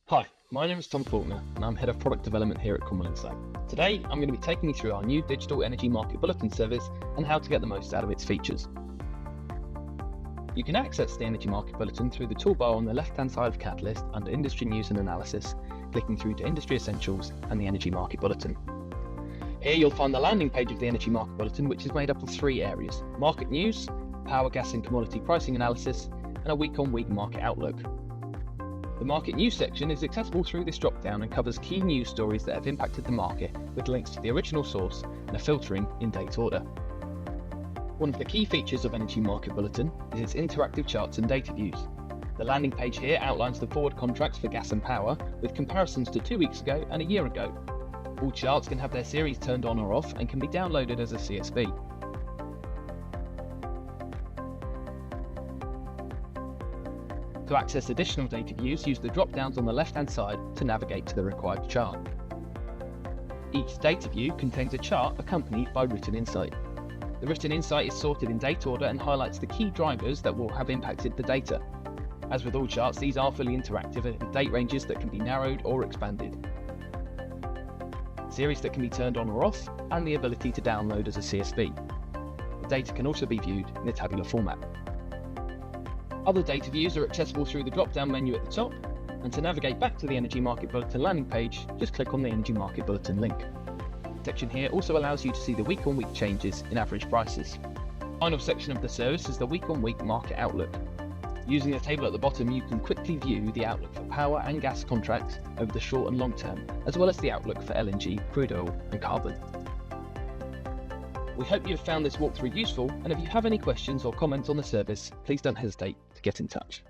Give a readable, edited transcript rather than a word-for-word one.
Hi, my name is Tom Faulkner and I'm Head of Product Development here at Cornwall. Today I'm going to be taking you through our new digital Energy Market Bulletin service and how to get the most out of its features. You can access the Energy Market Bulletin through the toolbar on the left-hand side of Catalyst under Industry News and Analysis, clicking through to Industry Essentials and the Energy Market Bulletin. Here you'll find the landing page of the Energy Market Bulletin, which is made up of three areas: market news, power, gas and commodity pricing analysis, and a week-on-week market outlook. The Market News section is accessible through this drop-down and covers key news stories that have impacted the market, with links to the original source and a filtering in date order. One of the key features of Energy Market Bulletin is its interactive charts and data views. The landing page here outlines the forward contracts for gas and power, with comparisons to 2 weeks ago and a year ago. All charts can have their series turned on or off and can be downloaded as a CSV. To access additional data views, use the drop-downs on the left-hand side to navigate to the required chart. Each data view contains a chart accompanied by written insight. The written insight is sorted in date order and highlights the key drivers that will have impacted the data. As with all charts, these are fully interactive with date ranges that can be narrowed or expanded, series that can be turned on or off, and the ability to download as a CSV. The data can also be viewed in a tabular format. Other data views are accessible through the drop-down menu at the top, and to navigate back to the Energy Market Bulletin landing page, just click on the Energy Market Bulletin link. The section here also allows you to see the week-on-week changes in average prices. The final section of the service is the week-on-week market outlook. Using the table at the bottom, you can quickly view the outlook for power and gas contracts over the short and long term, as well as the outlook for LNG, crude oil and carbon. We hope you have found this walkthrough useful, and if you have any questions or comments on the service, please don't hesitate to get in touch.